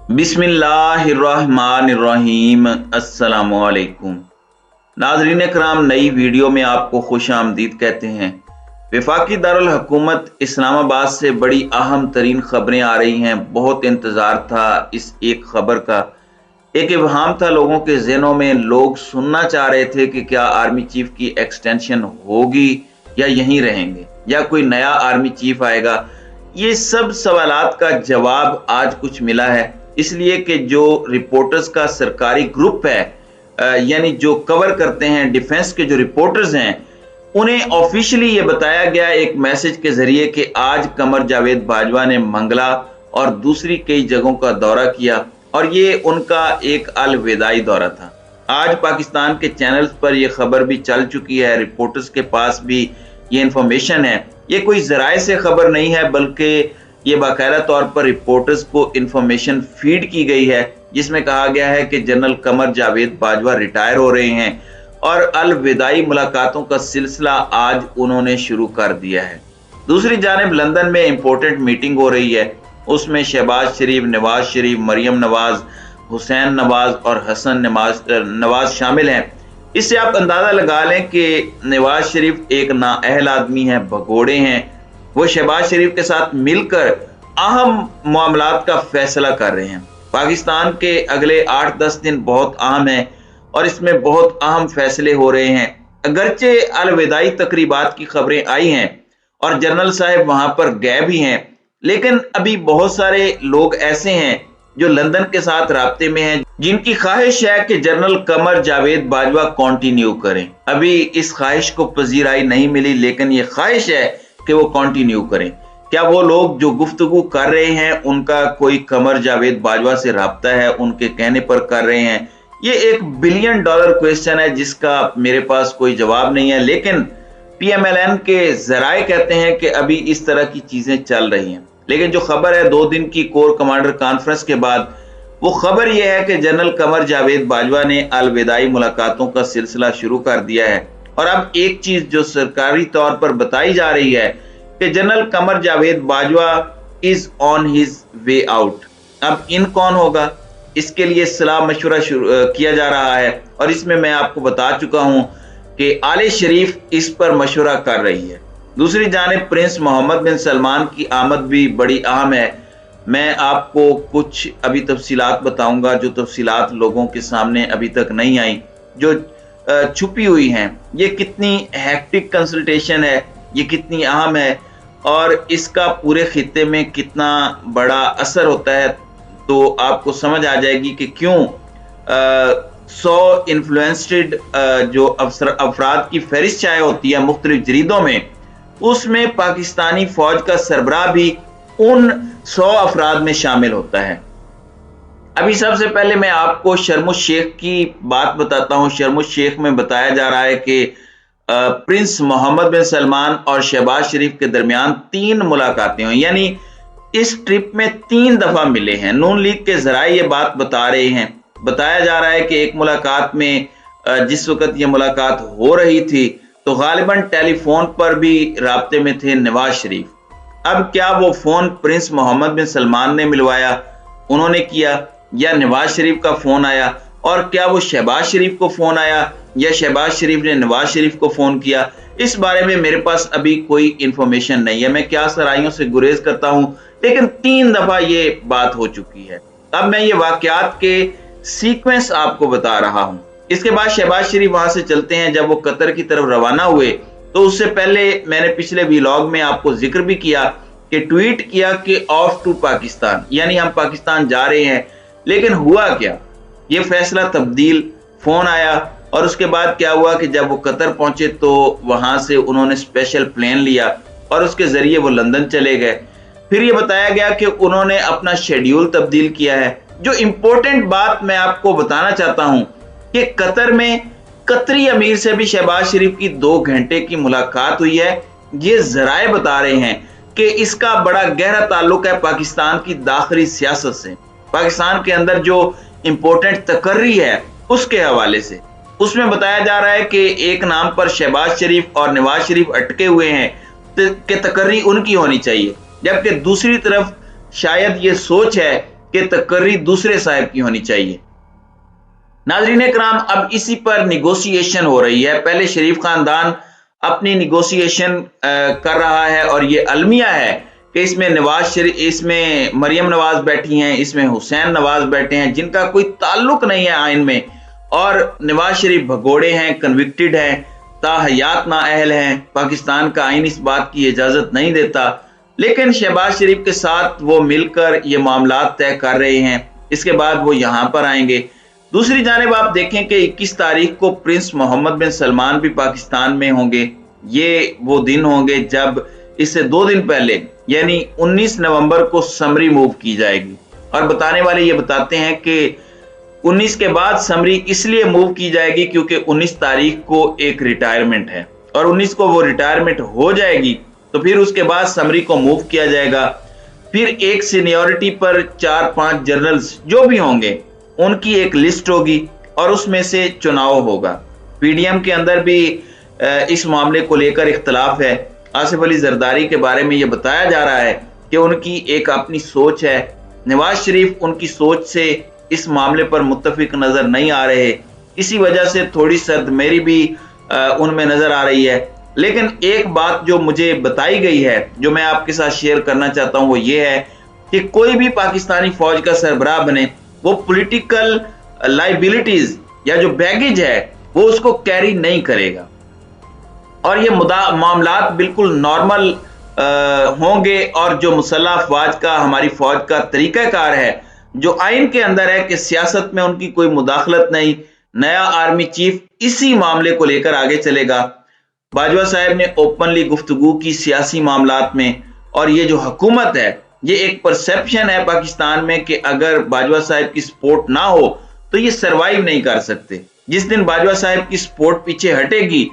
बिस्मिल्लाहिर्रहमानिर्रहीम। अस्सलामुअलैकुम नाज़रीन कराम, नई वीडियो में आपको खुश आमदीद कहते हैं। वफाकी दारुल हुकूमत इस्लामाबाद से बड़ी अहम तरीन खबरें आ रही हैं। बहुत इंतज़ार था इस एक खबर का, एक इब्हाम था लोगों के ज़हनों में। लोग सुनना चाह रहे थे कि क्या आर्मी चीफ की एक्सटेंशन होगी या यहीं रहेंगे या कोई नया आर्मी चीफ आएगा। ये सब सवालात का जवाब आज कुछ मिला है, इसलिए कि जो रिपोर्टर्स का सरकारी ग्रुप है, यानी जो कवर करते हैं डिफेंस के जो रिपोर्टर्स हैं, उन्हें ऑफिशियली ये बताया गया एक मैसेज के जरिए कि आज कमर जावेद बाजवा ने मंगला और दूसरी कई जगहों का दौरा किया और ये उनका एक अलविदाई दौरा था। आज पाकिस्तान के चैनल्स पर यह खबर भी चल चुकी है, रिपोर्टर्स के पास भी ये इंफॉर्मेशन है। ये कोई जराए से खबर नहीं है, बल्कि ये बाकायदा तौर पर रिपोर्टर्स को इंफॉर्मेशन फीड की गई है, जिसमें कहा गया है कि जनरल कमर जावेद बाजवा रिटायर हो रहे हैं और अलविदाई मुलाकातों का सिलसिला आज उन्होंने शुरू कर दिया है। दूसरी जानिब लंदन में इंपॉर्टेंट मीटिंग हो रही है, उसमें शहबाज शरीफ, नवाज शरीफ, मरियम नवाज, हुसैन नवाज और हसन नवाज शामिल हैं। इससे आप अंदाजा लगा लें कि नवाज शरीफ एक नाअहल आदमी है, भगोड़े हैं। वो शहबाज शरीफ के साथ मिलकर अहम मामलात का फैसला कर रहे हैं। पाकिस्तान के अगले 8-10 दिन बहुत अहम है और इसमें बहुत अहम फैसले हो रहे हैं। अगरचे अलविदाई तकरीबात की खबरें आई हैं और जनरल साहब वहां पर गए भी हैं, लेकिन अभी बहुत सारे लोग ऐसे हैं जो लंदन के साथ राब्ते में हैं, जिनकी ख्वाहिश है कि जनरल कमर जावेद बाजवा कंटिन्यू करें। अभी इस ख्वाहिश को पजीराई नहीं मिली, लेकिन ये ख्वाहिश है कि वो कंटिन्यू करें। क्या वो लोग जो गुफ्तगू कर रहे हैं उनका कोई कमर जावेद बाजवा से राब्ता है, उनके कहने पर कर रहे हैं? ये $1 बिलियन क्वेश्चन है जिसका मेरे पास कोई जवाब नहीं है, लेकिन PMLN के जराए कहते हैं कि अभी इस तरह की चीजें चल रही हैं। लेकिन जो खबर है 2 दिन की कोर कमांडर कॉन्फ्रेंस के बाद, वो खबर यह है कि जनरल कमर जावेद बाजवा ने अलविदाई मुलाकातों का सिलसिला शुरू कर दिया है। और अब एक चीज जो सरकारी तौर पर बताई जा रही है कि general Qamar Javed Bajwa is on his way out. अब इन कौन होगा, इसके लिए सलाह मशवरा किया जा रहा है और इसमें मैं आपको बता चुका हूं कि आले शरीफ इस पर मशवरा कर रही है। दूसरी जानिब प्रिंस मोहम्मद बिन सलमान की आमद भी बड़ी अहम है। मैं आपको कुछ अभी तफसीलात बताऊंगा जो तफसीलात लोगों के सामने अभी तक नहीं आई, जो छुपी हुई हैं। ये कितनी हैक्टिक कंसल्टेशन है, ये कितनी अहम है और इसका पूरे खित्ते में कितना बड़ा असर होता है, तो आपको समझ आ जाएगी कि क्यों 100 इन्फ्लुएंस्ड जो अफराद की फहरिस्त चाहे होती है मुख्तलिफ जरीदों में, उसमें पाकिस्तानी फौज का सरबराह भी उन 100 अफराद में शामिल होता है। अभी सबसे पहले मैं आपको शर्म शेख की बात बताता हूं। शर्म शेख में बताया जा रहा है कि प्रिंस मोहम्मद बिन सलमान और शहबाज शरीफ के दरमियान 3 मुलाकातें हुई, यानी इस ट्रिप में 3 दफा मिले हैं। नून लीग के जराए ये बात बता रहे हैं। बताया जा रहा है कि एक मुलाकात में जिस वक्त ये मुलाकात हो रही थी तो गालिबन टेलीफोन पर भी राब्ते में थे नवाज शरीफ। अब क्या वो फोन प्रिंस मोहम्मद बिन सलमान ने मिलवाया, उन्होंने किया, या नवाज शरीफ का फोन आया? और क्या वो शहबाज शरीफ को फोन आया या शहबाज शरीफ ने नवाज शरीफ को फोन किया? इस बारे में मेरे पास अभी कोई इंफॉर्मेशन नहीं है। मैं क्या सराइयों से गुरेज करता हूं, लेकिन 3 दफा ये बात हो चुकी है। अब मैं ये वाकयात के सीक्वेंस आपको बता रहा हूं। इसके बाद शहबाज शरीफ वहां से चलते हैं। जब वो कतर की तरफ रवाना हुए तो उससे पहले मैंने पिछले व्लॉग में आपको जिक्र भी किया कि ट्वीट किया कि ऑफ टू पाकिस्तान, यानी हम पाकिस्तान जा रहे हैं। लेकिन हुआ क्या, ये फैसला तब्दील, फोन आया और उसके बाद क्या हुआ कि जब वो कतर पहुंचे तो वहां से उन्होंने स्पेशल प्लेन लिया और उसके जरिए वो लंदन चले गए। फिर ये बताया गया कि उन्होंने अपना शेड्यूल तब्दील किया है। जो इंपॉर्टेंट बात मैं आपको बताना चाहता हूं कि कतर में कतरी अमीर से भी शहबाज शरीफ की 2 घंटे की मुलाकात हुई है। ये जराए बता रहे हैं कि इसका बड़ा गहरा ताल्लुक है पाकिस्तान की दाखिली सियासत से, पाकिस्तान के अंदर जो इंपॉर्टेंट तकर्री है उसके हवाले से। उसमें बताया जा रहा है कि एक नाम पर शहबाज शरीफ और नवाज शरीफ अटके हुए हैं कि तकर्री उनकी होनी चाहिए, जबकि दूसरी तरफ शायद ये सोच है कि तकर्री दूसरे साहब की होनी चाहिए। नाज़रीन इकराम, अब इसी पर निगोशिएशन हो रही है। पहले शरीफ खानदान अपनी निगोशिएशन कर रहा है और ये अलमिया है कि इसमें नवाज शरीफ, इसमें मरियम नवाज बैठी हैं, इसमें हुसैन नवाज बैठे हैं जिनका कोई ताल्लुक नहीं है आइन में, और नवाज शरीफ भगोड़े हैं, कन्विक्टेड हैं, ताहयात नाअहल हैं। पाकिस्तान का आइन इस बात की इजाजत नहीं देता, लेकिन शहबाज शरीफ के साथ वो मिलकर ये मामलात तय कर रहे हैं। इसके बाद वो यहाँ पर आएंगे। दूसरी जानिब आप देखें कि 21 तारीख को प्रिंस मोहम्मद बिन सलमान भी पाकिस्तान में होंगे। ये वो दिन होंगे जब इससे 2 दिन पहले यानी 19 नवंबर को समरी मूव की जाएगी, और बताने वाले ये बताते हैं कि 19 के बाद समरी इसलिए मूव की जाएगी क्योंकि 19 तारीख को एक रिटायरमेंट है, और 19 को वो रिटायरमेंट हो जाएगी तो फिर उसके बाद समरी को मूव किया जाएगा। फिर एक सीनियरिटी पर 4-5 जनरल्स जो भी होंगे उनकी एक लिस्ट होगी और उसमें से चुनाव होगा। पीडीएम के अंदर भी इस मामले को लेकर इख्तलाफ है। आसिफ अली जरदारी के बारे में यह बताया जा रहा है कि उनकी एक अपनी सोच है, नवाज शरीफ उनकी सोच से इस मामले पर मुत्तफिक नजर नहीं आ रहे, इसी वजह से थोड़ी सर्दमेरी भी उनमें नजर आ रही है। लेकिन एक बात जो मुझे बताई गई है, जो मैं आपके साथ शेयर करना चाहता हूं, वो ये है कि कोई भी पाकिस्तानी फौज का सरबराह बने वो पॉलिटिकल लाइबिलिटीज या जो बैगेज है वो उसको कैरी नहीं करेगा, और ये मामलात बिल्कुल नॉर्मल होंगे। और जो मुसल्लह अफवाज का, हमारी फौज का तरीकाकार है जो आइन के अंदर है कि सियासत में उनकी कोई मुदाखलत नहीं, नया आर्मी चीफ इसी मामले को लेकर आगे चलेगा। बाजवा साहब ने ओपनली गुफ्तगू की सियासी मामलात में, और ये जो हुकूमत है, ये एक परसेप्शन है पाकिस्तान में कि अगर बाजवा साहब की सपोर्ट ना हो तो ये सरवाइव नहीं कर सकते। जिस दिन बाजवा साहब की सपोर्ट पीछे हटेगी,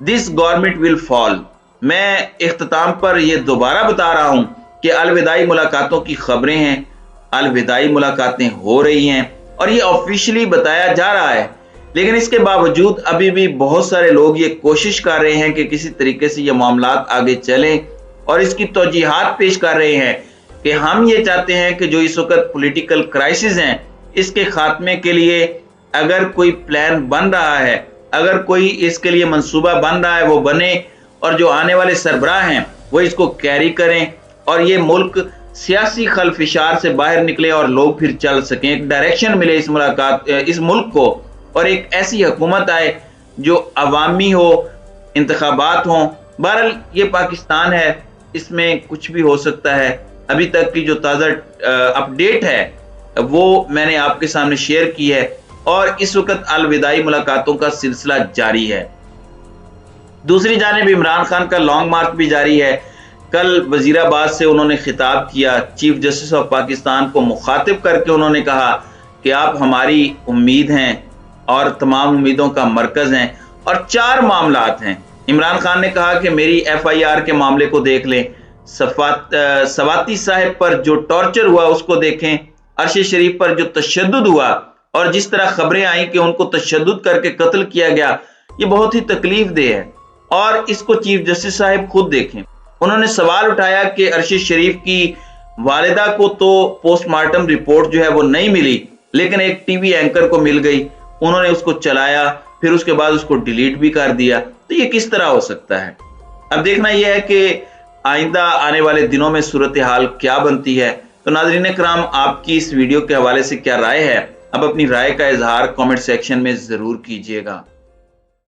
दिस गवर्नमेंट विल फॉल। मैं इख्तिताम पर यह दोबारा बता रहा हूं कि अलविदाई मुलाकातों की खबरें हैं, अलविदाई मुलाकातें हो रही हैं और ये ऑफिशियली बताया जा रहा है, लेकिन इसके बावजूद अभी भी बहुत सारे लोग ये कोशिश कर रहे हैं कि किसी तरीके से ये मामलात आगे चलें, और इसकी तौजीहात पेश कर रहे हैं कि हम ये चाहते हैं कि जो इस वक्त पॉलिटिकल क्राइसिस हैं, इसके खात्मे के लिए अगर कोई प्लान बन रहा है, अगर कोई इसके लिए मंसूबा बन रहा है, वो बने, और जो आने वाले सरबराह हैं वो इसको कैरी करें, और ये मुल्क सियासी खलफिशार से बाहर निकले और लोग फिर चल सकें, एक डायरेक्शन मिले इस मुल्क को, और एक ऐसी हुकूमत आए जो अवामी हो, इंतखाबात हों। बहरहाल ये पाकिस्तान है, इसमें कुछ भी हो सकता है। अभी तक की जो ताज़ा अपडेट है वो मैंने आपके सामने शेयर की है, और इस वक्त अलविदाई मुलाकातों का सिलसिला जारी है। दूसरी जानिब इमरान खान का लॉन्ग मार्च भी जारी है। कल वजीराबाद से उन्होंने खिताब किया, चीफ जस्टिस ऑफ पाकिस्तान को मुखातिब करके उन्होंने कहा कि आप हमारी उम्मीद हैं और तमाम उम्मीदों का मरकज हैं, और 4 मामलात हैं। इमरान खान ने कहा कि मेरी FIR के मामले को देख लें, सवाती साहब पर जो टॉर्चर हुआ उसको देखें, अरशद शरीफ पर जो तशद्दुद हुआ और जिस तरह खबरें आई कि उनको तशद्दुद करके कत्ल किया गया, ये बहुत ही तकलीफ देह है, और इसको चीफ जस्टिस साहब खुद देखें। उन्होंने सवाल उठाया कि अरशद शरीफ की वालिदा को तो पोस्टमार्टम रिपोर्ट जो है वो नहीं मिली, लेकिन एक टीवी एंकर को मिल गई, उन्होंने उसको चलाया, फिर उसके बाद उसको डिलीट भी कर दिया। तो ये किस तरह हो सकता है? अब देखना यह है कि आइंदा आने वाले दिनों में सूरत हाल क्या बनती है। तो नाज़रीन इकराम, आपकी इस वीडियो के हवाले से क्या राय है? अब अपनी राय का इजहार कमेंट सेक्शन में जरूर कीजिएगा।